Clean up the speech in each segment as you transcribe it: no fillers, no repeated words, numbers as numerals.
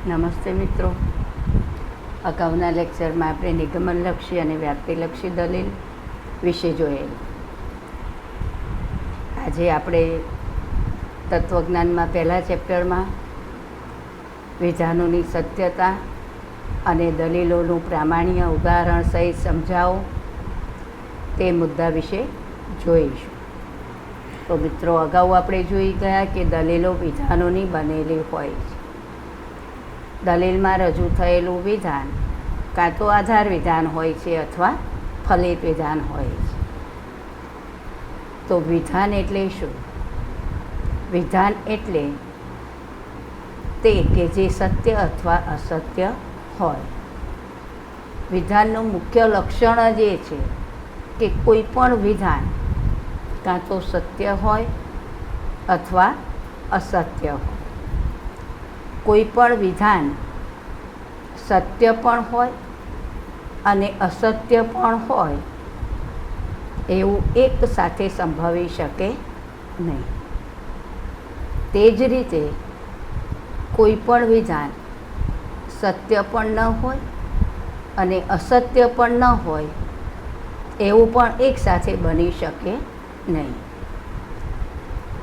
નમસ્તે મિત્રો. અગાઉના લેક્ચરમાં આપણે નિગમનલક્ષી અને વ્યાપ્તિલક્ષી દલીલ વિશે જોયેલ. આજે આપણે તત્વજ્ઞાનમાં પહેલા ચેપ્ટરમાં વિધાનોની સત્યતા અને દલીલોનું પ્રામાણ્ય ઉદાહરણ સહિત સમજાવો તે મુદ્દા વિશે જોઈશું. તો મિત્રો, અગાઉ આપણે જોઈ ગયા કે દલીલો વિધાનોની બનેલી હોય છે. દલીલમાં રજૂ થયેલું વિધાન કાં તો આધાર વિધાન હોય છે અથવા ફલિત વિધાન હોય છે. તો વિધાન એટલે શું? વિધાન એટલે તે કે જે સત્ય અથવા અસત્ય હોય. વિધાનનું મુખ્ય લક્ષણ જ એ છે કે કોઈ પણ વિધાન કાં તો સત્ય હોય અથવા અસત્ય હોય. કોઈ પણ વિધાન સત્ય પણ હોય અને અસત્ય પણ હોય એવું એક સાથે સંભવી શકે નહીં. તે જ રીતે કોઈ પણ વિધાન સત્ય પણ ન હોય અને અસત્ય પણ ન હોય એવું પણ એક સાથે બની શકે નહીં.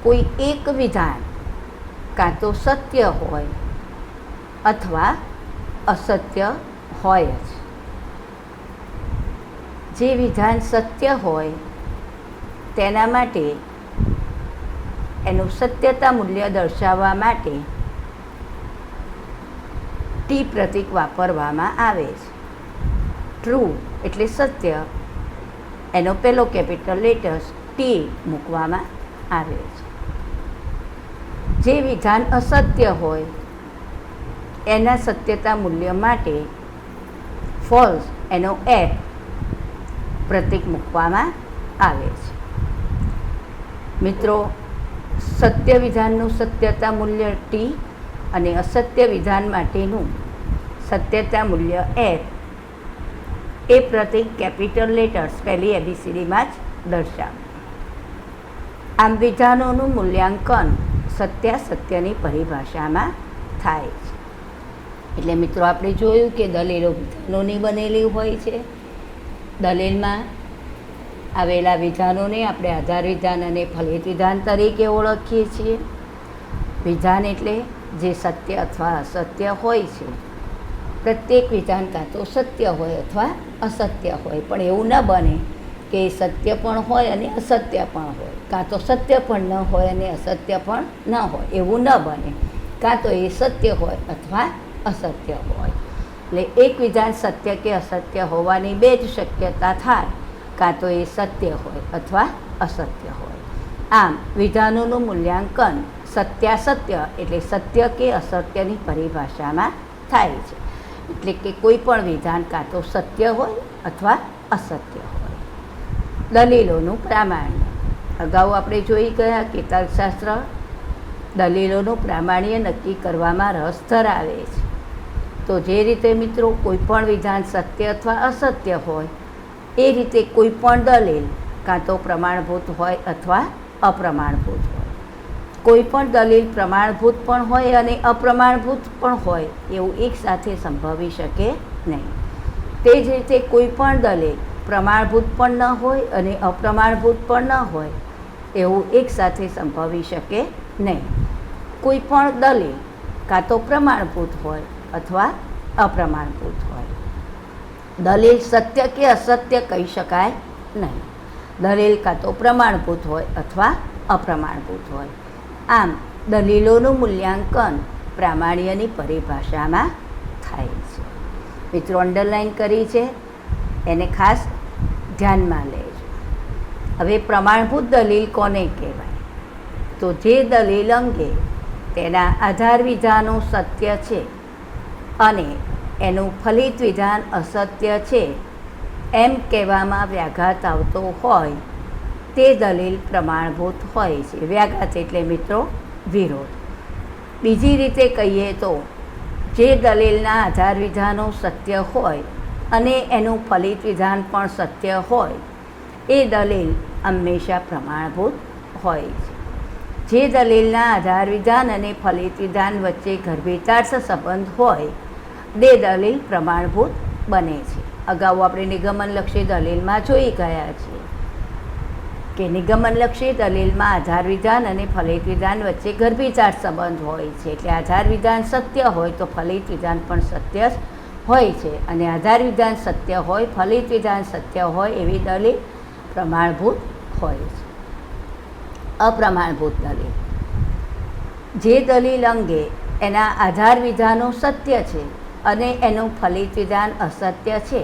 કોઈ એક વિધાન કાં તો સત્ય હોય અથવા અસત્ય હોય જ. જે વિધાન સત્ય હોય તેના માટે એનું સત્યતા મૂલ્ય દર્શાવવા માટે ટી પ્રતીક વાપરવામાં આવે છે. ટ્રુ એટલે સત્ય, એનો પહેલો કેપિટલ લેટર્સ ટી મૂકવામાં આવે છે. જે વિધાન અસત્ય હોય એના સત્યતા મૂલ્ય માટે ફોલ્સ એનો એફ પ્રતીક મૂકવામાં આવે છે. મિત્રો, સત્ય વિધાનનું સત્યતા મૂલ્ય ટી અને અસત્ય વિધાન માટેનું સત્યતા મૂલ્ય એફ એ પ્રતીક કેપિટલ લેટર્સ પહેલી એબીસીડીમાં જ દર્શાવે. આમ વિધાનોનું મૂલ્યાંકન સત્યાસત્યની પરિભાષામાં થાય છે. એટલે મિત્રો, આપણે જોયું કે દલીલો વિધાનોની બનેલી હોય છે. દલીલમાં આવેલા વિધાનોને આપણે આધાર વિધાન અને ફલિત વિધાન તરીકે ઓળખીએ છીએ. વિધાન એટલે જે સત્ય અથવા અસત્ય હોય છે. પ્રત્યેક વિધાન કાં તો સત્ય હોય અથવા અસત્ય હોય, પણ એવું ન બને કે સત્ય પણ હોય અને અસત્ય પણ હોય, કાં તો સત્ય પણ ન હોય અને અસત્ય પણ ન હોય, એવું ન બને. કાં તો એ સત્ય હોય અથવા અસત્ય હોય. એટલે એક વિધાન સત્ય કે અસત્ય હોવાની બે જ શક્યતા થાય, કાં તો એ સત્ય હોય અથવા અસત્ય હોય. આમ વિધાનોનું મૂલ્યાંકન સત્યાસત્ય એટલે સત્ય કે અસત્યની પરિભાષામાં થાય છે. એટલે કે કોઈ પણ વિધાન કાં તો સત્ય હોય અથવા અસત્ય હોય. દલીલોનું પ્રામાણ્ય. અગાઉ આપણે જોઈ ગયા કે તર્કશાસ્ત્ર દલીલોનું પ્રામાણ્ય નક્કી કરવામાં રસ ધરાવે છે. તો જે રીતે મિત્રો કોઈ પણ વિધાન સત્ય અથવા અસત્ય હોય, એ રીતે કોઈ પણ દલીલ કાં તો પ્રમાણભૂત હોય અથવા અપ્રમાણભૂત હોય. કોઈ પણ દલીલ પ્રમાણભૂત પણ હોય અને અપ્રમાણભૂત પણ હોય એવું એક સાથે સંભવી શકે નહીં. તે જ રીતે કોઈ પણ દલીલ પ્રમાણભૂત પણ ન હોય અને અપ્રમાણભૂત પણ ન હોય એવું એક સાથે સંભવી શકે નહીં. કોઈ પણ દલીલ કાં તો પ્રમાણભૂત હોય અથવા અપ્રમાણભૂત હોય. દલીલ સત્ય કે અસત્ય કહી શકાય નહીં. દલીલ કાં તો પ્રમાણભૂત હોય અથવા અપ્રમાણભૂત હોય. આમ દલીલોનું મૂલ્યાંકન પ્રામાણ્યની પરિભાષામાં થાય છે. મિત્રો, અંડરલાઈન કરી છે, એને ખાસ ધ્યાનમાં લેજો. હવે પ્રમાણભૂત દલીલ કોને કહેવાય? તો જે દલીલ અંગે તેના આધાર વિધાનો સત્ય છે અને એનું ફલિત વિધાન અસત્ય છે એમ કહેવામાં વ્યાઘાત આવતો હોય તે દલીલ પ્રમાણભૂત હોય છે. વ્યાઘાત એટલે મિત્રો વિરોધ. બીજી રીતે કહીએ તો જે દલીલના આધાર વિધાનો સત્ય હોય અને એનું ફલિત વિધાન પણ સત્ય હોય એ દલીલ હંમેશા પ્રમાણભૂત હોય છે. જે દલીલના આધાર વિધાન અને ફલિત વિધાન વચ્ચે ગર્ભિતાર્થ સંબંધ હોય તે દલીલ પ્રમાણભૂત બને છે. અગાઉ આપણે નિગમનલક્ષી દલીલમાં જોઈ ગયા છીએ કે નિગમનલક્ષી દલીલમાં આધાર વિધાન અને ફલિત વિધાન વચ્ચે ગર્ભિતાર્થ સંબંધ હોય છે. એટલે આધાર વિધાન સત્ય હોય તો ફલિત વિધાન પણ સત્ય જ હોય છે, અને આધાર વિધાન સત્ય હોય, ફલિત વિધાન સત્ય હોય એવી દલીલ પ્રમાણભૂત હોય છે. અપ્રમાણભૂત દલીલ: જે દલીલ અંગે એના આધાર વિધાનો સત્ય છે અને એનું ફલિત વિધાન અસત્ય છે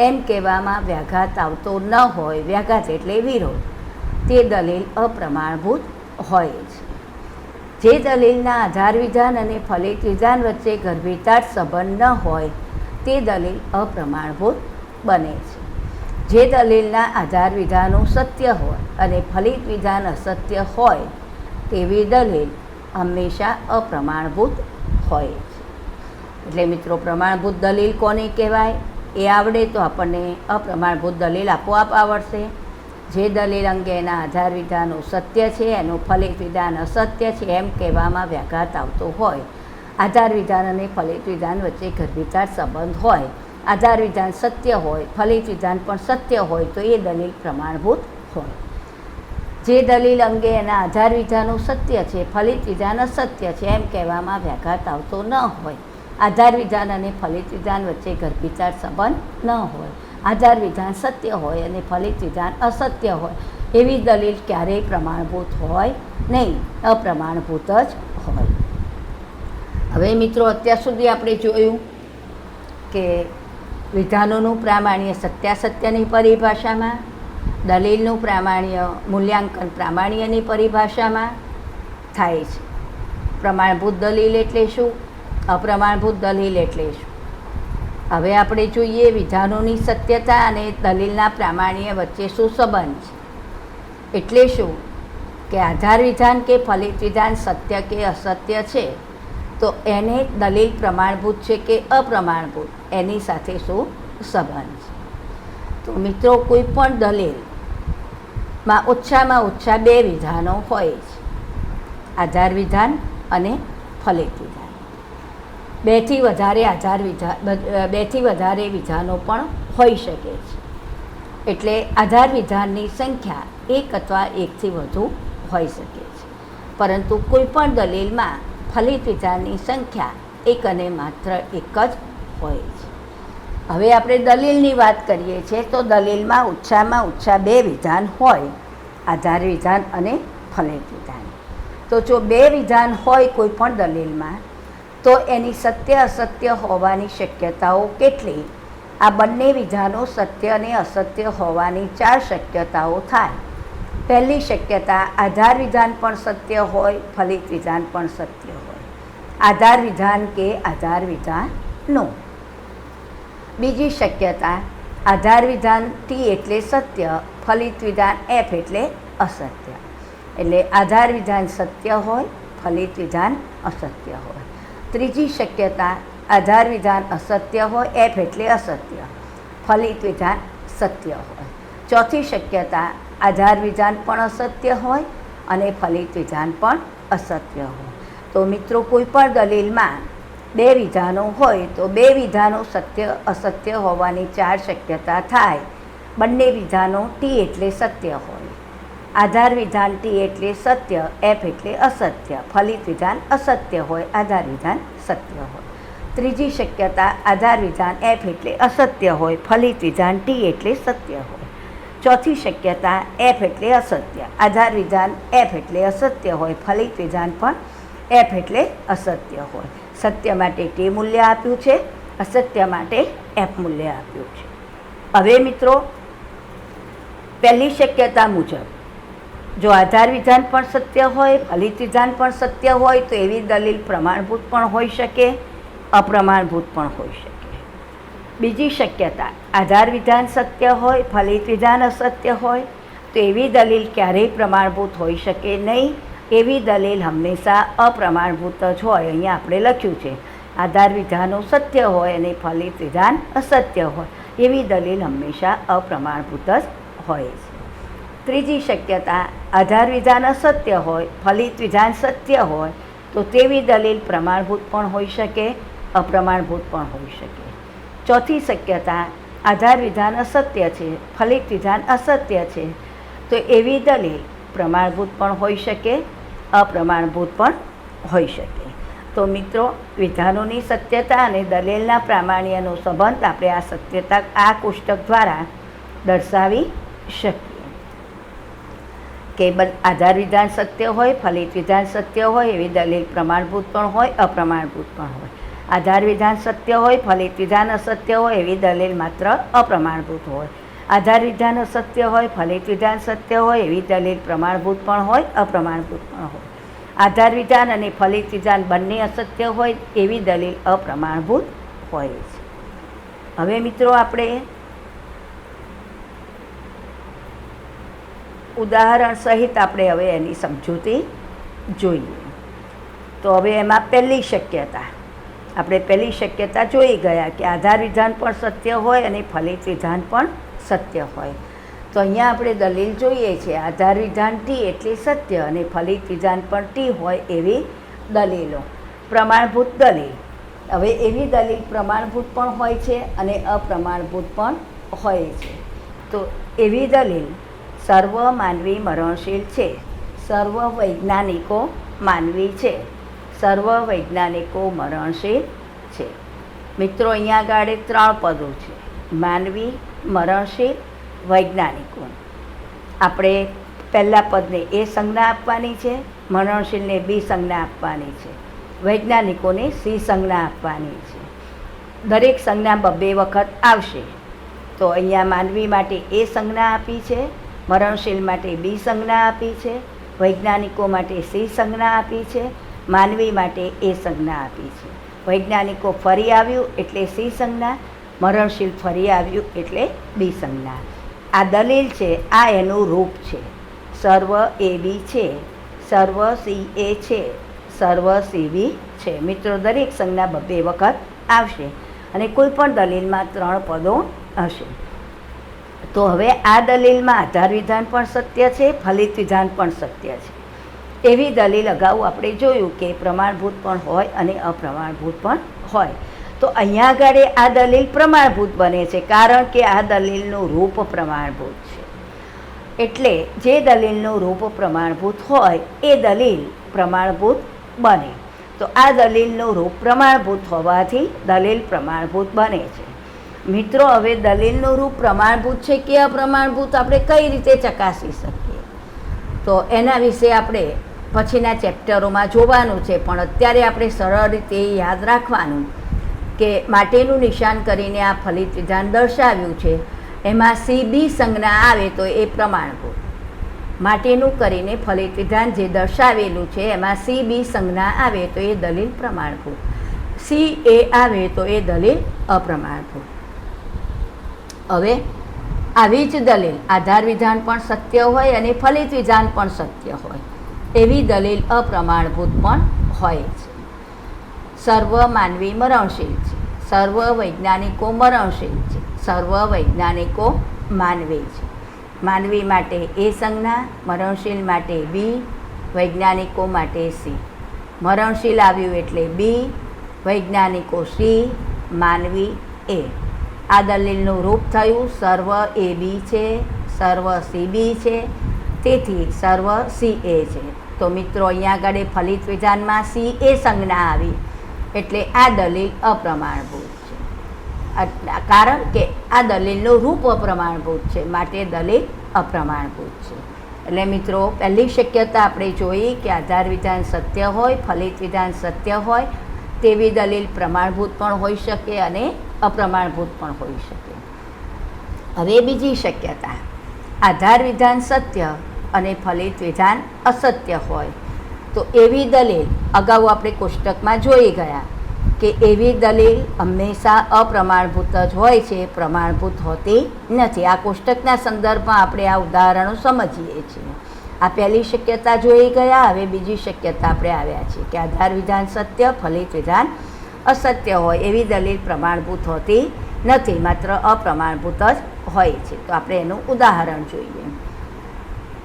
એમ કહેવામાં વ્યાઘાત આવતો ન હોય, વ્યાઘાત એટલે વિરોધ, તે દલીલ અપ્રમાણભૂત હોય છે. જે દલીલના આધાર વિધાન અને ફલિત વિધાન વચ્ચે ગર્ભિતાર્થ સંબંધ ન હોય તે દલીલ અપ્રમાણભૂત બને છે. જે દલીલના આધાર વિધાનો સત્ય હોય અને ફલિત વિધાન અસત્ય હોય તેવી દલીલ હંમેશા અપ્રમાણભૂત હોય છે. એટલે મિત્રો, પ્રમાણભૂત દલીલ કોને કહેવાય એ આવડે તો આપણને અપ્રમાણભૂત દલીલ આપોઆપ આવડશે. જે દલીલ અંગે એના આધાર વિધાનો સત્ય છે, એનું ફલિત વિધાન અસત્ય છે એમ કહેવામાં વ્યાઘાત આવતો હોય, આધાર વિધાન અને ફલિત વિધાન વચ્ચે ગર્ભિતાર્થ સંબંધ હોય, આધાર વિધાન સત્ય હોય, ફલિત વિધાન પણ સત્ય હોય તો એ દલીલ પ્રમાણભૂત હોય. જે દલીલ અંગે એના આધાર વિધાનો સત્ય છે, ફલિત વિધાન અસત્ય છે એમ કહેવામાં વ્યાઘાત આવતો ન હોય, આધાર વિધાન અને ફલિત વિધાન વચ્ચે ગર્ભિતાર્થ સંબંધ ન હોય, આધાર વિધાન સત્ય હોય અને ફલિત વિધાન અસત્ય હોય એવી દલીલ ક્યારેય પ્રમાણભૂત હોય નહીં, અપ્રમાણભૂત જ હોય. હવે મિત્રો, અત્યાર સુધી આપણે જોયું કે વિધાનોનું પ્રામાણ્ય સત્યાસત્યની પરિભાષામાં, દલીલનું પ્રામાણ્ય મૂલ્યાંકન પ્રામાણ્યની પરિભાષામાં થાય છે. પ્રમાણભૂત દલીલ એટલે શું, અપ્રમાણભૂત દલીલ એટલે શું? હવે આપણે જોઈએ વિધાનોની સત્યતા અને દલીલના પ્રામાણ્ય વચ્ચે શું સંબંધ છે. એટલે શું કે આધાર વિધાન કે ફલિત વિધાન સત્ય કે અસત્ય છે તો એને દલીલ પ્રમાણભૂત છે કે અપ્રમાણભૂત એની સાથે શું સંબંધ છે. તો મિત્રો, કોઈ પણ દલીલમાં ઓછામાં ઓછા બે વિધાનો હોય છે, આધાર વિધાન અને ફલિત વિધાન. બેથી વધારે વિધાનો પણ હોઈ શકે છે. એટલે આધાર વિધાનની સંખ્યા એક અથવા એકથી વધુ હોઈ શકે છે, પરંતુ કોઈ પણ દલીલમાં ફલિત વિધાનની સંખ્યા એક અને માત્ર એક જ હોય છે. હવે આપણે દલીલની વાત કરીએ છીએ તો દલીલમાં ઓછામાં ઓછા બે વિધાન હોય, આધાર વિધાન અને ફલિત વિધાન. તો જો બે વિધાન હોય કોઈ પણ દલીલમાં તો એની સત્ય અસત્ય હોવાની શક્યતાઓ કેટલી? આ બંને વિધાનો સત્ય અને અસત્ય હોવાની 4 શક્યતાઓ થાય. પહેલી શક્યતા, આધાર વિધાન પણ સત્ય હોય, ફલિત વિધાન પણ સત્ય હોય, આધાર વિધાન કે આધાર વિધાનનો. બીજી શક્યતા, આધાર વિધાન ટી એટલે સત્ય, ફલિત વિધાન એફ એટલે અસત્ય. એટલે આધાર વિધાન સત્ય હોય, ફલિત વિધાન અસત્ય હોય. ત્રીજી શક્યતા, આધાર વિધાન અસત્ય હોય, એફ એટલે અસત્ય, ફલિત વિધાન સત્ય હોય. ચોથી શક્યતા, આધાર વિધાન પણ અસત્ય હોય અને ફલિત વિધાન પણ અસત્ય હોય. તો મિત્રો, કોઈ પણ દલીલમાં બે વિધાનો હોય તો બે વિધાનો સત્ય અસત્ય હોવાની 4 શક્યતા થાય. બંને વિધાનો ટી એટલે સત્ય હોય, આધાર વિધાન ટી એટલે સત્ય, એફ એટલે અસત્ય, ફલિત વિધાન અસત્ય હોય, આધાર વિધાન સત્ય હોય. ત્રીજી શક્યતા, આધાર વિધાન એફ એટલે અસત્ય હોય, ફલિત વિધાન ટી એટલે સત્ય હોય. ચોથી શક્યતા, એફ એટલે અસત્ય, આધાર વિધાન એફ એટલે અસત્ય હોય, ફલિત વિધાન પણ એફ એટલે અસત્ય હોય. સત્ય માટે ટી મૂલ્ય આપ્યું છે, અસત્ય માટે એફ મૂલ્ય આપ્યું છે. હવે મિત્રો, પહેલી શક્યતા મુજબ જો આધાર વિધાન પણ સત્ય હોય, ફલિત વિધાન પણ સત્ય હોય તો એવી દલીલ પ્રમાણભૂત પણ હોઈ શકે, અપ્રમાણભૂત પણ હોઈ શકે. બીજી શક્યતા, આધાર વિધાન સત્ય હોય, ફલિત વિધાન અસત્ય હોય તો એવી દલીલ ક્યારેય પ્રમાણભૂત હોઈ શકે નહીં. એવી દલીલ હંમેશા અપ્રમાણભૂત જ હોય. અહીંયા આપણે લખ્યું છે આધાર વિધાનો સત્ય હોય અને ફલિત વિધાન અસત્ય હોય એવી દલીલ હંમેશા અપ્રમાણભૂત જ હોય છે. ત્રીજી શક્યતા, આધાર વિધાન અસત્ય હોય, ફલિત વિધાન સત્ય હોય તો તેવી દલીલ પ્રમાણભૂત પણ હોઈ શકે, અપ્રમાણભૂત પણ હોઈ શકે. ચોથી શક્યતા, આધાર વિધાન અસત્ય છે, ફલિત વિધાન અસત્ય છે તો એવી દલીલ પ્રમાણભૂત પણ હોઈ શકે, અપ્રમાણભૂત પણ હોઈ શકે. તો મિત્રો, વિધાનોની સત્યતા અને દલીલના પ્રામાણ્યનો સંબંધ આપણે આ સત્યતા આ કોષ્ટક દ્વારા દર્શાવી શકીએ કે આધાર વિધાન સત્ય હોય, ફલિત વિધાન સત્ય હોય એવી દલીલ પ્રમાણભૂત પણ હોય, અપ્રમાણભૂત પણ હોય. આધાર વિધાન સત્ય હોય, ફલિત વિધાન અસત્ય હોય એવી દલીલ માત્ર અપ્રમાણભૂત હોય. આધાર વિધાન અસત્ય હોય, ફલિત વિધાન સત્ય હોય એવી દલીલ પ્રમાણભૂત પણ હોય, અપ્રમાણભૂત પણ હોય. આધાર વિધાન અને ફલિત વિધાન બંને અસત્ય હોય એવી દલીલ અપ્રમાણભૂત હોય છે. હવે મિત્રો, આપણે ઉદાહરણ સહિત આપણે હવે એની સમજૂતી જોઈએ. તો હવે એમાં પહેલી શક્યતા જોઈ ગયા કે આધાર વિધાન પણ સત્ય હોય અને ફલિત વિધાન પણ સત્ય હોય. તો અહીંયા આપણે દલીલ જોઈએ છે, આધાર વિધાન ટી એટલે સત્ય અને ફલિત વિધાન પણ ટી હોય એવી દલીલો. પ્રમાણભૂત દલીલ, હવે એવી દલીલ પ્રમાણભૂત પણ હોય છે અને અપ્રમાણભૂત પણ હોય છે. તો એવી દલીલ સર્વ માનવી મરણશીલ છે, સર્વ વૈજ્ઞાનિકો માનવી છે, સર્વ વૈજ્ઞાનિકો મરણશીલ છે. મિત્રો, અહીંયા આગળ 3 પદો છે, માનવી, મરણશીલ, વૈજ્ઞાનિકો. આપણે પહેલા પદને એ સંજ્ઞા આપવાની છે, મરણશીલને બી સંજ્ઞા આપવાની છે, વૈજ્ઞાનિકોને સી સંજ્ઞા આપવાની છે. દરેક સંજ્ઞા 2 વખત આવશે. તો અહીંયા માનવી માટે એ સંજ્ઞા આપી છે, મરણશીલ માટે બી સંજ્ઞા આપી છે, વૈજ્ઞાનિકો માટે સી સંજ્ઞા આપી છે, માનવી માટે એ સંજ્ઞા આપી છે. વૈજ્ઞાનિકો ફરી આવ્યું એટલે સી સંજ્ઞા, મરણશીલ ફરી આવ્યું એટલે બી સંજ્ઞા. આ દલીલ છે, આ એનું રૂપ છે. સર્વ એ બી છે, સર્વ સી એ છે, સર્વ સી બી છે. મિત્રો, દરેક સંજ્ઞા 2 વખત આવશે અને કોઈ પણ દલીલમાં 3 પદો હશે. તો હવે આ દલીલમાં આધાર વિધાન પણ સત્ય છે, ફલિત વિધાન પણ સત્ય છે. એવી દલીલ અગાઉ આપણે જોયું કે પ્રમાણભૂત પણ હોય અને અપ્રમાણભૂત પણ હોય. તો અહીંયા આગળ આ દલીલ પ્રમાણભૂત બને છે કારણ કે આ દલીલનું રૂપ પ્રમાણભૂત છે. એટલે જે દલીલનું રૂપ પ્રમાણભૂત હોય એ દલીલ પ્રમાણભૂત બને. તો આ દલીલનું રૂપ પ્રમાણભૂત હોવાથી દલીલ પ્રમાણભૂત બને છે. મિત્રો, હવે દલીલનું રૂપ પ્રમાણભૂત છે કે અપ્રમાણભૂત આપણે કઈ રીતે ચકાસી શકીએ? તો એના વિશે આપણે પછીના ચેપ્ટરોમાં જોવાનું છે, પણ અત્યારે આપણે સરળ રીતે યાદ રાખવાનું કે માટેનું નિશાન કરીને આ ફલિત વિધાન દર્શાવ્યું છે, એમાં સી બી સંજ્ઞા આવે તો એ પ્રમાણભૂત. માટેનું કરીને ફલિત વિધાન જે દર્શાવેલું છે એમાં સી બી સંજ્ઞા આવે તો એ દલીલ પ્રમાણભૂત, સી એ આવે તો એ દલીલ અપ્રમાણભૂત. હવે આવી જ દલીલ આધાર વિધાન પણ સત્ય હોય અને ફલિત વિધાન પણ સત્ય હોય એવી દલીલ અપ્રમાણભૂત પણ હોય છે. સર્વ માનવી મરણશીલ છે, સર્વ વૈજ્ઞાનિકો મરણશીલ છે, સર્વ વૈજ્ઞાનિકો માનવી છે. માનવી માટે એ સંજ્ઞા, મરણશીલ માટે બી, વૈજ્ઞાનિકો માટે સી. મરણશીલ આવ્યું એટલે બી, વૈજ્ઞાનિકો સી, માનવી એ. આ દલીલનું રૂપ થયું સર્વ એ બી છે, સર્વ સી બી છે, તેથી સર્વ સી એ છે. તો મિત્રો, અહીંયા આગળ ફલિત વિધાનમાં સી એ સંજ્ઞા આવી એટલે આ દલીલ અપ્રમાણભૂત છે, કારણ કે આ દલીલનું રૂપ અપ્રમાણભૂત છે, માટે દલીલ અપ્રમાણભૂત છે. એટલે મિત્રો, પહેલી શક્યતા આપણે જોઈ કે આધાર વિધાન સત્ય હોય, ફલિત વિધાન સત્ય હોય તેવી દલીલ પ્રમાણભૂત પણ હોઈ શકે અને અપ્રમાણભૂત પણ હોઈ શકે. હવે બીજી શક્યતા, આધાર વિધાન સત્ય અને ફલિત વિધાન અસત્ય હોય તો એવી દલીલ અગાઉ આપણે કોષ્ટકમાં જોઈ ગયા કે એવી દલીલ હંમેશા અપ્રમાણભૂત જ હોય છે, પ્રમાણભૂત હોતી નથી. આ કોષ્ટકના સંદર્ભમાં આપણે આ ઉદાહરણો સમજીએ છીએ. આ પહેલી શક્યતા જોઈ ગયા. હવે બીજી શક્યતા આપણે આવ્યા છીએ કે આધાર વિધાન સત્ય, ફલિત વિધાન અસત્ય હોય એવી દલીલ પ્રમાણભૂત હોતી નથી, માત્ર અપ્રમાણભૂત જ હોય છે. તો આપણે એનું ઉદાહરણ જોઈએ.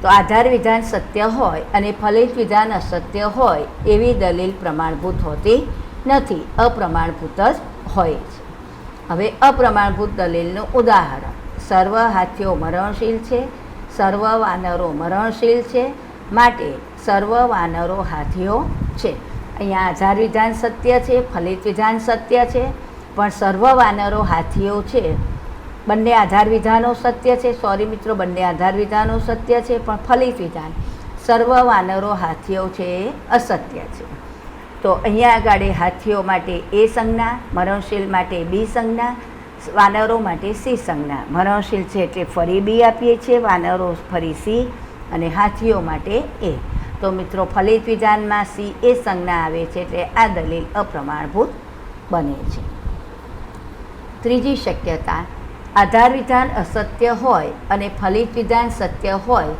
તો આધાર વિધાન સત્ય હોય અને ફલિત વિધાન અસત્ય હોય એવી દલીલ પ્રમાણભૂત હોતી નથી, અપ્રમાણભૂત જ હોય છે. હવે અપ્રમાણભૂત દલીલનું ઉદાહરણ: સર્વ હાથીઓ મરણશીલ છે, સર્વ વાનરો મરણશીલ છે, માટે સર્વ વાનરો હાથીઓ છે. અહીંયા આધાર વિધાન સત્ય છે, ફલિત વિધાન સત્ય છે, પણ સર્વ વાનરો હાથીઓ છે. બંને આધાર વિધાનો સત્ય છે, મિત્રો, બંને આધાર વિધાનો સત્ય છે, પણ ફલિત વિધાન સર્વ વાનરો હાથીઓ છે એ અસત્ય છે. તો અહીંયા આગળ હાથીઓ માટે એ સંજ્ઞા, મરણશીલ માટે બી સંજ્ઞા, વાનરો માટે સી સંજ્ઞા. મરણશીલ છે એટલે ફરી બી આપીએ છીએ, વાનરો ફરી સી, અને હાથીઓ માટે એ. તો મિત્રો, ફલિત વિધાનમાં સી એ સંજ્ઞા આવે છે એટલે આ દલીલ અપ્રમાણભૂત બને છે. ત્રીજી શક્યતા: આધાર વિધાન અસત્ય હોય અને ફલિત વિધાન સત્ય હોય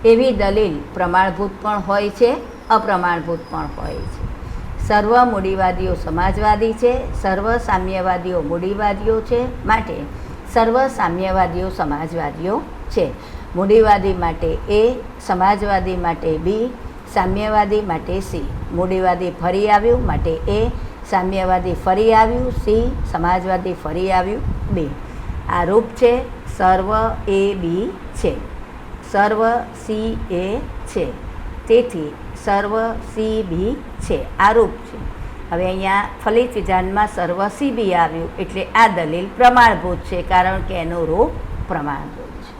એવી દલીલ પ્રમાણભૂત પણ હોય છે, અપ્રમાણભૂત પણ હોય છે. સર્વ મૂડીવાદીઓ સમાજવાદી છે, સર્વ સામ્યવાદીઓ મૂડીવાદીઓ છે, માટે સર્વ સામ્યવાદીઓ સમાજવાદીઓ છે. મૂડીવાદી માટે એ, સમાજવાદી માટે બી, સામ્યવાદી માટે સી. મૂડીવાદી ફરી આવ્યું માટે એ, સામ્યવાદી ફરી આવ્યું સી, સમાજવાદી ફરી આવ્યું બી. આ રૂપ છે સર્વ એ બી છે, સર્વ સી એ છે, તેથી સર્વ સી બી છે. આ રૂપ છે. હવે અહીંયા ફલિત વિધાનમાં સર્વ સી બી આવ્યું એટલે આ દલીલ પ્રમાણભૂત છે, કારણ કે એનું રૂપ પ્રમાણભૂત છે.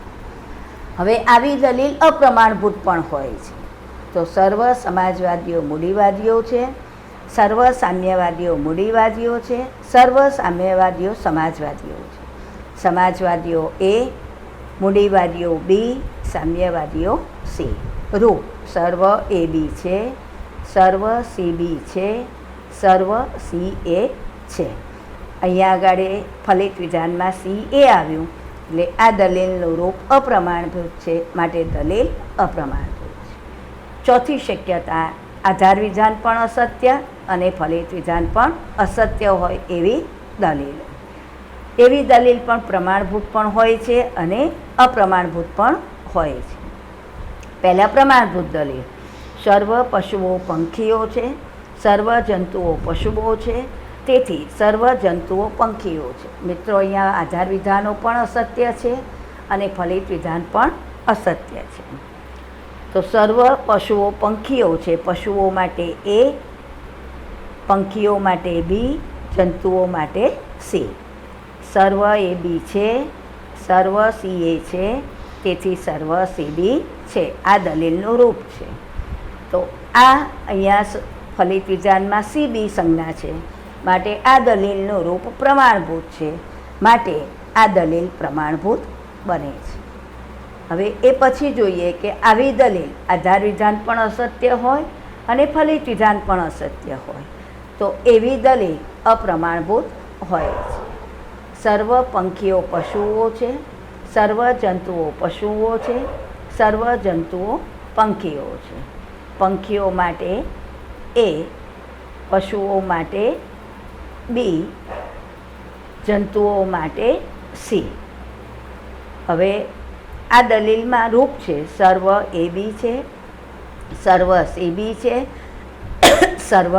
હવે આવી દલીલ અપ્રમાણભૂત પણ હોય છે. તો સર્વ સમાજવાદીઓ મૂડીવાદીઓ છે, સર્વ સામ્યવાદીઓ મૂડીવાદીઓ છે, સર્વ સામ્યવાદીઓ સમાજવાદીઓ છે. સમાજવાદીઓ એ, મૂડીવાદીઓ બી, સામ્યવાદીઓ સી. રૂપ સર્વ એ બી છે, સર્વ સી બી છે, સર્વ સી એ છે. અહીંયા આગળ ફલિત વિધાનમાં સી એ આવ્યું એટલે આ દલીલનું રૂપ અપ્રમાણભૂત છે, માટે દલીલ અપ્રમાણભૂત છે. ચોથી શક્યતા: આધાર વિધાન પણ અસત્ય અને ફલિત વિધાન પણ અસત્ય હોય એવી દલીલ. એવી દલીલ પણ પ્રમાણભૂત પણ હોય છે અને અપ્રમાણભૂત પણ હોય છે. પહેલાં પ્રમાણભૂત દલીલ: સર્વ પશુઓ પંખીઓ છે, સર્વ જંતુઓ પશુઓ છે, તેથી સર્વ જંતુઓ પંખીઓ છે. મિત્રો, અહીંયા આધાર વિધાનો પણ અસત્ય છે અને ફલિત વિધાન પણ અસત્ય છે. તો સર્વ પશુઓ પંખીઓ છે, પશુઓ માટે એ, પંખીઓ માટે બી, જંતુઓ માટે સી. સર્વ એ બી છે, સર્વ સી એ છે, તેથી સર્વ સી બી છે. આ દલીલનું રૂપ છે. તો આ અહીંયા ફલિત વિધાનમાં સી બી સંજ્ઞા છે, માટે આ દલીલનું રૂપ પ્રમાણભૂત છે, માટે આ દલીલ પ્રમાણભૂત બને છે. હવે એ પછી જોઈએ કે આવી દલીલ આધાર વિધાન પણ અસત્ય હોય અને ફલિત વિધાન પણ અસત્ય હોય તો એવી દલીલ અપ્રમાણભૂત હોય છે. સર્વ પંખીઓ પશુઓ છે, સર્વ જંતુઓ પશુઓ છે, સર્વ જંતુઓ પંખીઓ છે. પંખીઓ માટે એ, પશુઓ માટે બી, જંતુઓ માટે સી. હવે આ દલીલમાં રૂપ છે સર્વ એ બી છે, સર્વ સી બી છે, સર્વ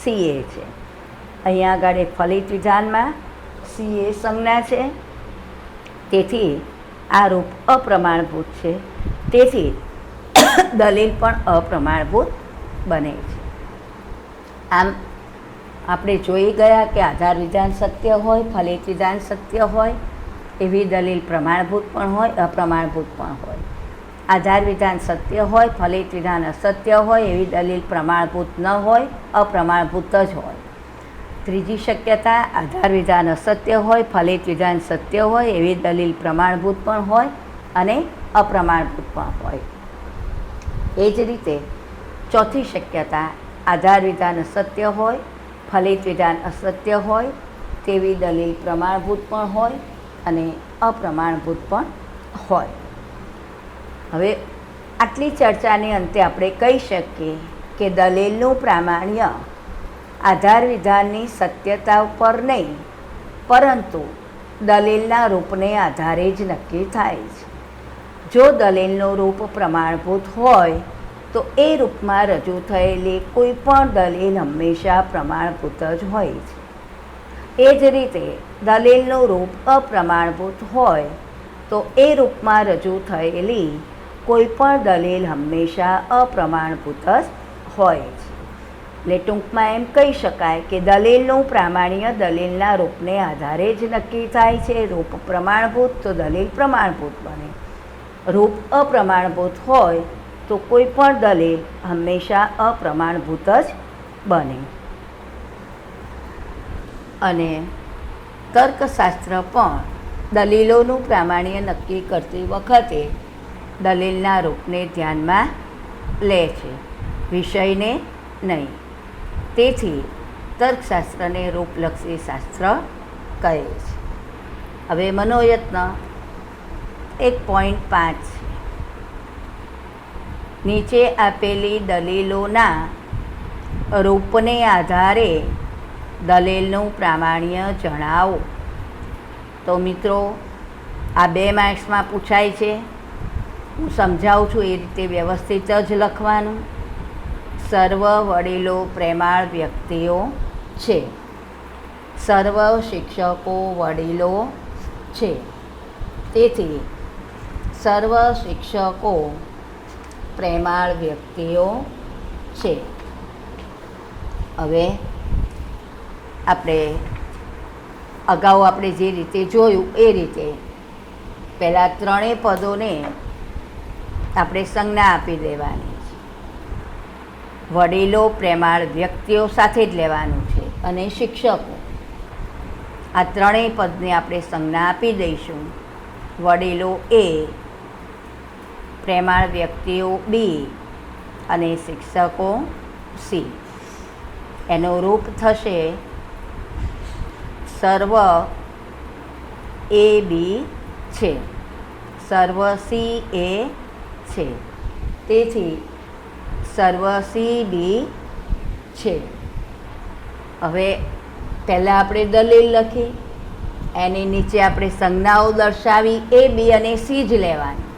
સી એ છે. અહીંયા આગળ ફલિત વિધાનમાં સી એ સંજ્ઞા છે, તેથી આ રૂપ અપ્રમાણભૂત છે, તેથી દલીલ પણ અપ્રમાણભૂત બને છે. આમ આપણે જોઈ ગયા કે આધાર વિધાન સત્ય હોય, ફલિત વિધાન સત્ય હોય એવી દલીલ પ્રમાણભૂત પણ હોય, અપ્રમાણભૂત પણ હોય. આધાર વિધાન સત્ય હોય, ફલિત વિધાન અસત્ય હોય એવી દલીલ પ્રમાણભૂત ન હોય, અપ્રમાણભૂત જ હોય. ત્રીજી શક્યતા: આધાર વિધાન અસત્ય હોય, ફલિત વિધાન સત્ય હોય એવી દલીલ પ્રમાણભૂત પણ હોય અને અપ્રમાણભૂત પણ હોય. એ જ રીતે ચોથી શક્યતા: આધાર વિધાન અસત્ય હોય, ફલિત વિધાન અસત્ય હોય તેવી દલીલ પ્રમાણભૂત પણ હોય અને અપ્રમાણભૂત પણ હોય. હવે આટલી ચર્ચાને અંતે આપણે કહી શકીએ કે દલીલનું પ્રામાણ્ય આધાર વિધાનની સત્યતા ઉપર નહીં, પરંતુ દલીલના રૂપને આધારે જ નક્કી થાય છે. જો દલીલનું રૂપ પ્રમાણભૂત હોય તો એ રૂપમાં રજૂ થયેલી કોઈ પણ દલીલ હંમેશા પ્રમાણભૂત જ હોય છે. એ જ રીતે દલીલનું રૂપ અપ્રમાણભૂત હોય તો એ રૂપમાં રજૂ થયેલી કોઈ પણ દલીલ હંમેશા અપ્રમાણભૂત જ હોય છે. એટલે ટૂંકમાં એમ કહી શકાય કે દલીલનું પ્રામાણ્ય દલીલના રૂપને આધારે જ નક્કી થાય છે. રૂપ પ્રમાણભૂત તો દલીલ પ્રમાણભૂત બને, રૂપ અપ્રમાણભૂત હોય તો કોઈ પણ દલીલ હંમેશા અપ્રમાણભૂત જ બને. અને તર્કશાસ્ત્ર પણ દલીલોનું પ્રામાણ્ય નક્કી કરતી વખતે દલીલના રૂપને ધ્યાનમાં લે છે, વિષયને નહીં. તેથી તર્કશાસ્ત્રને રૂપલક્ષી શાસ્ત્ર કહે છે. હવે મનોયત્ન 1.5 છે. નીચે આપેલી દલીલોના રૂપને આધારે દલીલનું પ્રામાણ્ય જણાવો. તો મિત્રો, આ 2 માર્ક્સમાં પૂછાય છે. હું સમજાવું છું એ રીતે વ્યવસ્થિત જ લખવાનું. સર્વ વડીલો પ્રેમાળ વ્યક્તિઓ છે. સર્વ શિક્ષકો વડીલો છે. તેથી સર્વ શિક્ષકો પ્રેમાળ વ્યક્તિઓ છે. હવે અગાઉ આપણે જે રીતે જોયું એ રીતે પહેલાં 3 પદોને આપણે સંજ્ઞા આપી દેવાની છે. વડીલો પ્રેમાળ વ્યક્તિઓ સાથે જ લેવાનું છે અને શિક્ષકો, આ 3 પદને આપણે સંજ્ઞા આપી દઈશું. વડીલો A, પ્રેમાળ વ્યક્તિઓ B અને શિક્ષકો C. એનું રૂપ થશે સર્વ A B છે, સર્વ C A છે. તેથી સર્વ C B છે. હવે પહેલાં આપણે દલીલ લખી, એની નીચે આપણે સંજ્ઞાઓ દર્શાવી A B અને C જ લેવાની.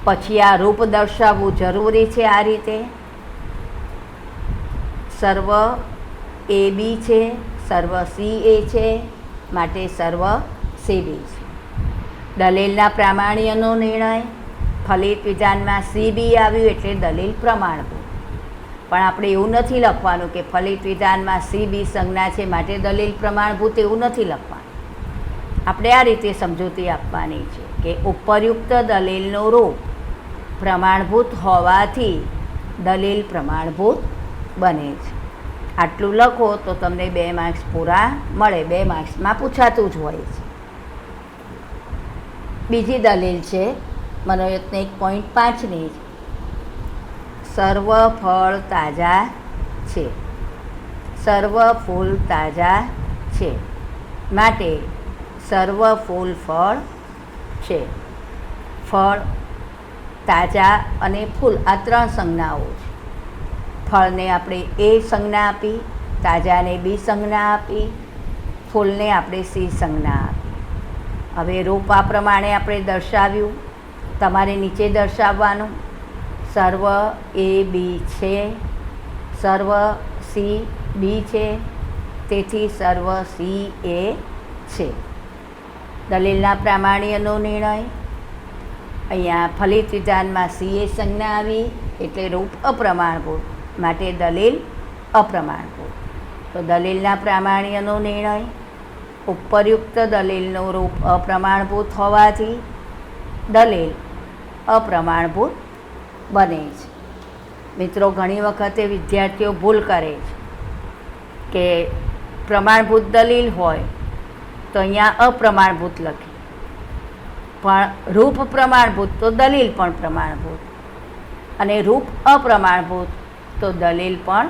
પછી આ રૂપ દર્શાવવું જરૂરી છે. આ રીતે સર્વ A B છે, સર્વ C A છે, માટે સર્વ C B છે. દલીલના પ્રામાણ્યનો નિર્ણય, ફલિત વિધાનમાં C B આવ્યું એટલે દલીલ પ્રમાણભૂત. પણ આપણે એવું નથી લખવાનું કે ફલિત વિધાનમાં C B સંજ્ઞા છે માટે દલીલ પ્રમાણભૂત, એવું નથી લખવાનું. આપણે આ રીતે સમજૂતી આપવાની છે કે ઉપરયુક્ત દલીલનું રૂપ પ્રમાણભૂત હોવાથી દલીલ પ્રમાણભૂત બને છે. આટલું લખો તો તમને 2 માર્ક્સ પૂરા મળે. 2 માર્ક્સમાં પૂછાતું જ હોય છે. બીજી દલીલ છે મનોયત્ન 1.5ની. સર્વ ફળ તાજા છે, સર્વ ફૂલ તાજા છે, માટે સર્વ ફૂલ ફળ છે. ફળ, તાજા અને ફૂલ આ 3 સંજ્ઞાઓ છે. ફળને આપણે A સંજ્ઞા આપી, તાજાને B સંજ્ઞા આપી, ફૂલને આપણે C સંજ્ઞા આપી. હવે રૂપ આ પ્રમાણે આપણે દર્શાવ્યું. તમારે નીચે દર્શાવવાનું. સર્વ A B છે, સર્વ C B છે, તેથી સર્વ C A છે. દલીલના પ્રામાણ્યનો નિર્ણય. અહીંયા ફલિત વિધાનમાં C A સંજ્ઞા આવી એટલે રૂપ અપ્રમાણભૂત, માટે દલીલ અપ્રમાણભૂત. તો દલીલના પ્રામાણ્યનો નિર્ણય. ઉપરયુક્ત દલીલનું રૂપ અપ્રમાણભૂત હોવાથી દલીલ અપ્રમાણભૂત બને છે. મિત્રો, ઘણી વખતે વિદ્યાર્થીઓ ભૂલ કરે છે કે પ્રમાણભૂત દલીલ હોય તો અહીંયા અપ્રમાણભૂત લખે, પણ રૂપ પ્રમાણભૂત તો દલીલ પણ પ્રમાણભૂત, અને રૂપ અપ્રમાણભૂત તો દલીલ પણ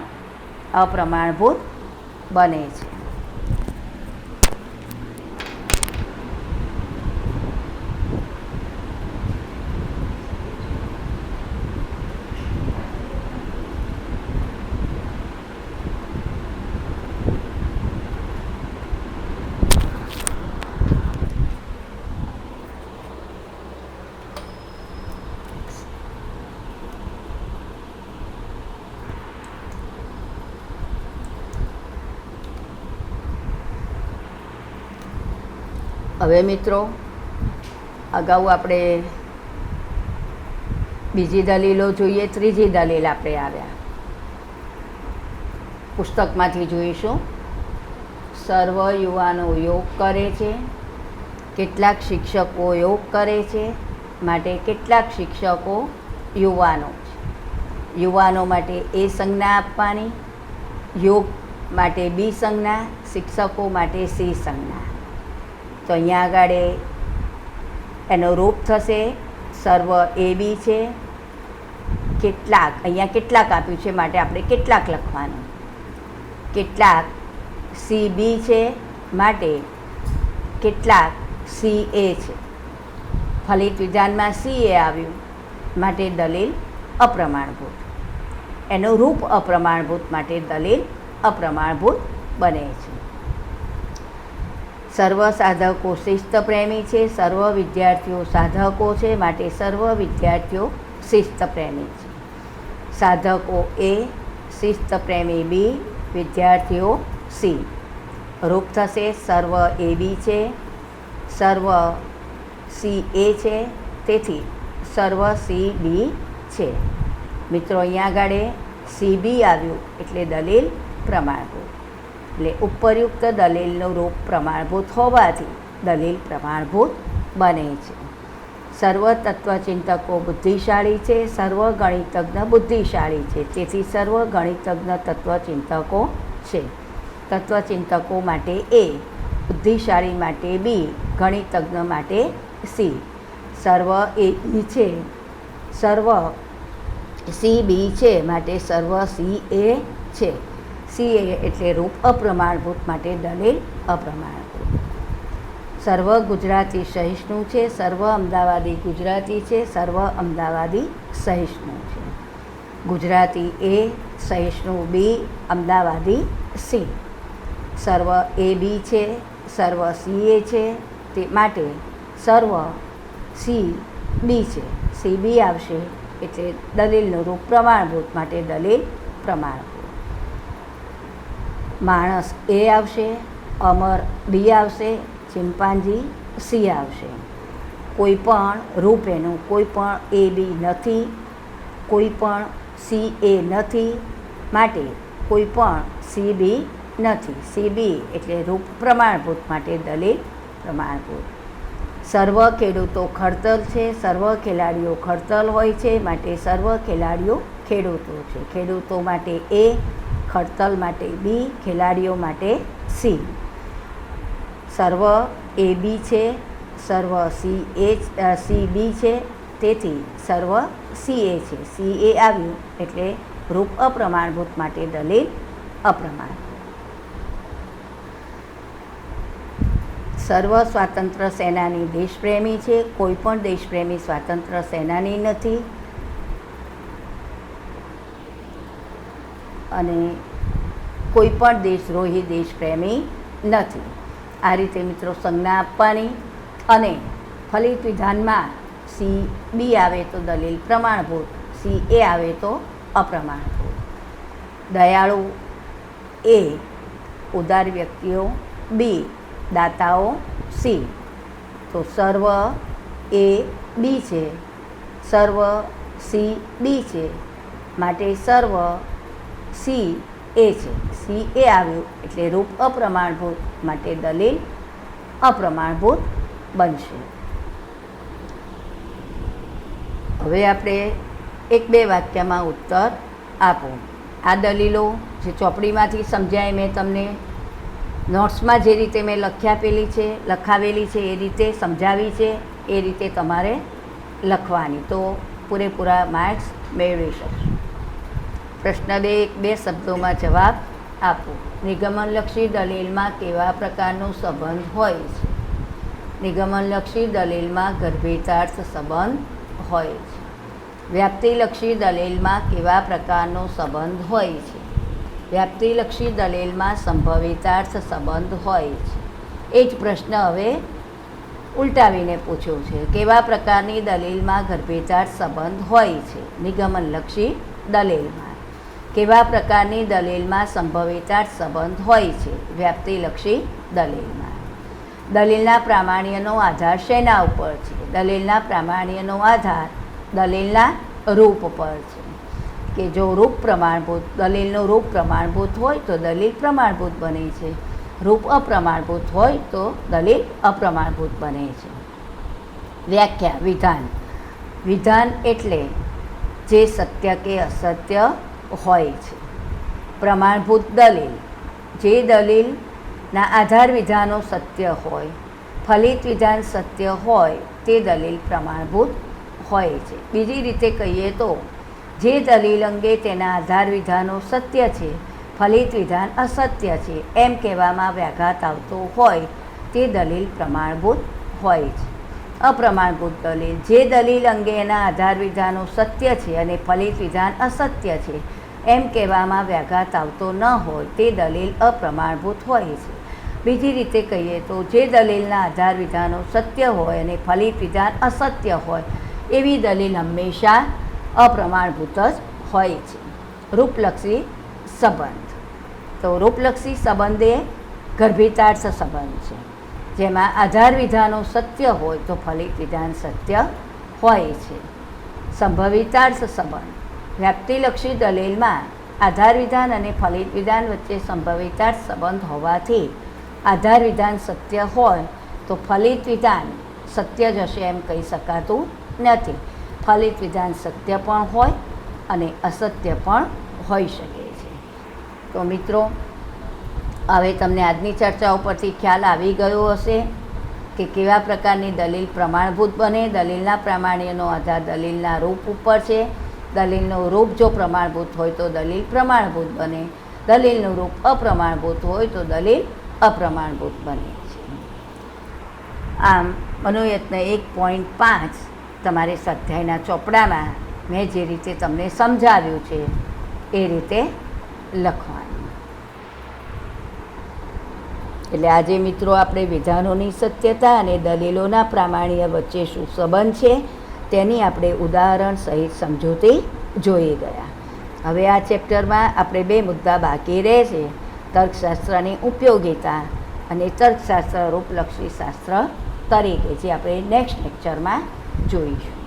અપ્રમાણભૂત બને છે. હવે મિત્રો, અગાઉ આપણે બીજી દલીલો જોઈએ, ત્રીજી દલીલ આપણે આવ્યા પુસ્તકમાંથી જોઈશું. સર્વ યુવાનો યોગ કરે છે, કેટલાક શિક્ષકો યોગ કરે છે, માટે કેટલાક શિક્ષકો યુવાનો છે. યુવાનો માટે એ સંજ્ઞા આપવાની, યોગ માટે બી સંજ્ઞા, શિક્ષકો માટે સી સંજ્ઞા. તો અહીંયા આગળ એનો રૂપ થશે સર્વ એ બી છે, કેટલાક, અહીંયા કેટલાક આપ્યું છે માટે આપણે કેટલાક લખવાનું. કેટલાક સી બી છે માટે કેટલાક સી એ છે. ફલિત વિધાનમાં સી એ આવ્યું માટે દલીલ અપ્રમાણભૂત. એનું રૂપ અપ્રમાણભૂત માટે દલીલ અપ્રમાણભૂત બને છે. સર્વ સાધકો શિસ્ત પ્રેમી છે, સર્વ વિદ્યાર્થીઓ સાધકો છે, માટે સર્વ વિદ્યાર્થીઓ શિસ્ત પ્રેમી છે. સાધકો એ, શિસ્ત પ્રેમી બી, વિદ્યાર્થીઓ સી. રૂપ થશે સર્વ એ બી છે, સર્વ સી એ છે, તેથી સર્વ સી બી છે. મિત્રો, અહીંયા આગળ સી બી આવ્યું એટલે દલીલ પ્રમાણભૂત. એટલે ઉપરયુક્ત દલીલનું રૂપ પ્રમાણભૂત હોવાથી દલીલ પ્રમાણભૂત બને છે. સર્વ તત્વચિંતકો બુદ્ધિશાળી છે, સર્વ ગણિતજ્ઞ બુદ્ધિશાળી છે, તેથી સર્વ ગણિતજ્ઞ તત્વચિંતકો છે. તત્વચિંતકો માટે એ, બુદ્ધિશાળી માટે બી, ગણિતજ્ઞ માટે સી. સર્વ એ બી છે, સર્વ સી બી છે, માટે સર્વ સી એ છે. સી એ એટલે રૂપ અપ્રમાણભૂત માટે દલીલ અપ્રમાણભૂત. સર્વ ગુજરાતી સહિષ્ણુ છે, સર્વ અમદાવાદી ગુજરાતી છે, સર્વ અમદાવાદી સહિષ્ણુ છે. ગુજરાતી એ, સહિષ્ણુ બી, અમદાવાદી સી. સર્વ એ બી છે, સર્વ સી એ છે, તે માટે સર્વ સી બી છે. સી બી આવશે એટલે દલીલનું રૂપ પ્રમાણભૂત માટે દલીલ પ્રમાણભૂત. માણસ એ આવશે, અમર બી આવશે, ચિમ્પાન્જી સી આવશે. કોઈ પણ રૂપ એનું કોઈ પણ એ બી નથી, કોઈ પણ સી એ નથી, માટે કોઈ પણ સી બી નથી. સી બી એટલે રૂપ પ્રમાણભૂત માટે દલીલ પ્રમાણભૂત. સર્વ ખેડૂતો ખડતલ છે, સર્વ ખેલાડીઓ ખડતલ હોય છે, માટે સર્વ ખેલાડીઓ ખેડૂતો છે. ખેડૂતો માટે એ, ખડતલ માટે બી, ખેલાડીઓ માટે સી. સર્વ એ બી છે, સર્વ સી એ સી બી છે, તેથી સર્વ સી એ છે. સી એ આવ્યું એટલે રૂપ અપ્રમાણભૂત માટે દલીલ અપ્રમાણભૂત. સર્વ સ્વાતંત્ર્ય સેનાની દેશપ્રેમી છે, કોઈ પણ દેશપ્રેમી સ્વાતંત્ર્ય સેનાની નથી, અને કોઈ પણ દેશદ્રોહી દેશપ્રેમી નથી. આ રીતે મિત્રો સંજ્ઞા આપવાની, અને ફલિત વિધાનમાં સી બી આવે તો દલીલ પ્રમાણભૂત, સી એ આવે તો અપ્રમાણભૂત. દયાળુ એ, ઉદાર વ્યક્તિઓ બી, દાતાઓ સી. તો સર્વ એ બી છે, સર્વ સી બી છે, માટે સર્વ સી એ છે. સી એ આવ્યું એટલે રૂપ અપ્રમાણભૂત માટે દલીલ અપ્રમાણભૂત બનશે. હવે આપણે એક બે વાક્યમાં ઉત્તર આપો. આ દલીલો જે ચોપડીમાંથી સમજાય, મેં તમને નોટ્સમાં જે રીતે મેં લખાવેલી છે એ રીતે સમજાવી છે, એ રીતે તમારે લખવાની, તો પૂરેપૂરા માર્ક્સ મેળવી શકશો. પ્રશ્ન 2, બે શબ્દોમાં જવાબ આપો. નિગમનલક્ષી દલીલમાં કેવા પ્રકારનો સંબંધ હોય છે? નિગમનલક્ષી દલીલમાં ગર્ભિતાર્થ સંબંધ હોય છે. વ્યાપ્તિલક્ષી દલીલમાં કેવા પ્રકારનો સંબંધ હોય છે? વ્યાપ્તિલક્ષી દલીલમાં સંભવિતાર્થ સંબંધ હોય છે. એ જ પ્રશ્ન હવે ઉલટાવીને પૂછ્યો છે. કેવા પ્રકારની દલીલમાં ગર્ભિતાર્થ સંબંધ હોય છે? નિગમનલક્ષી દલીલમાં. કેવા પ્રકારની દલીલમાં સંભવિતાર્થ સંબંધ હોય છે? વ્યાપ્તિલક્ષી દલીલમાં. દલીલના પ્રામાણ્યનો આધાર શેના ઉપર છે? દલીલના પ્રામાણ્યનો આધાર દલીલના રૂપ પર છે. કે જો રૂપ પ્રમાણભૂત, દલીલનું રૂપ પ્રમાણભૂત હોય તો દલીલ પ્રમાણભૂત બને છે, રૂપ અપ્રમાણભૂત હોય તો દલીલ અપ્રમાણભૂત બને છે. વ્યાખ્યા. વિધાન. વિધાન એટલે જે સત્ય કે અસત્ય હોય છે. પ્રમાણભૂત દલીલ, જે દલીલના આધાર વિધાનો સત્ય હોય, ફલિત વિધાન સત્ય હોય તે દલીલ પ્રમાણભૂત હોય છે. બીજી રીતે કહીએ તો જે દલીલ અંગે તેના આધાર વિધાનો સત્ય છે, ફલિત વિધાન અસત્ય છે એમ કહેવામાં વ્યાઘાત આવતો હોય તે દલીલ પ્રમાણભૂત હોય છે. અપ્રમાણભૂત દલીલ, જે દલીલ અંગે એના આધાર વિધાનો સત્ય છે અને ફલિત વિધાન અસત્ય છે એમ કહેવામાં વ્યાઘાત આવતો ન હોય તે દલીલ અપ્રમાણભૂત હોય છે. બીજી રીતે કહીએ તો જે દલીલના આધાર વિધાનો સત્ય હોય અને ફલિત વિધાન અસત્ય હોય એવી દલીલ હંમેશા અપ્રમાણભૂત જ હોય છે. રૂપલક્ષી સંબંધ. તો રૂપલક્ષી સંબંધ એ ગર્ભિતાર્થ સંબંધ છે, જેમાં આધાર વિધાનો સત્ય હોય તો ફલિત વિધાન સત્ય હોય છે. સંભવિતાર્થ સંબંધ. વ્યાપ્તિલક્ષી દલીલમાં આધાર વિધાન અને ફલિત વિધાન વચ્ચે સંભવિતાર્થ સંબંધ હોવાથી આધાર વિધાન સત્ય હોય તો ફલિત વિધાન સત્ય જ હશે એમ કહી શકાતું નથી. ફલિત વિધાન સત્ય પણ હોય અને અસત્ય પણ હોઈ શકે છે. તો મિત્રો, હવે તમને આજની ચર્ચા ઉપરથી ખ્યાલ આવી ગયો હશે કે કેવા પ્રકારની દલીલ પ્રમાણભૂત બને. દલીલના પ્રામાણ્યનો આધાર દલીલના રૂપ ઉપર છે. દલીલનું રૂપ જો પ્રમાણભૂત હોય તો દલીલ પ્રમાણભૂત બને, દલીલનું રૂપ અપ્રમાણભૂત હોય તો દલીલ અપ્રમાણભૂત બને છે. આમ મનોયત્ન 1.5 તમારે સ્વાધ્યાયના ચોપડામાં મેં જે રીતે તમને સમજાવ્યું છે એ રીતે લખવાનું. એટલે આજે મિત્રો આપણે વિધાનોની સત્યતા અને દલીલોના પ્રામાણ્ય વચ્ચે શું સંબંધ છે તેની આપણે ઉદાહરણ સહિત સમજૂતી જોઈ ગયા. હવે આ ચેપ્ટરમાં આપણે 2 મુદ્દા બાકી રહે છે: તર્કશાસ્ત્રની ઉપયોગિતા અને તર્કશાસ્ત્ર રૂપલક્ષી શાસ્ત્ર તરીકે, જે આપણે નેક્સ્ટ લેક્ચરમાં જોઈશું.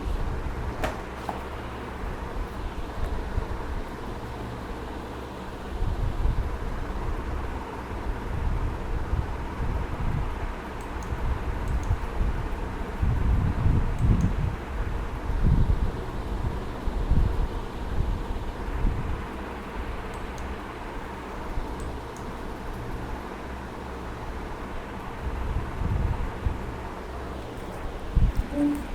Mm-hmm.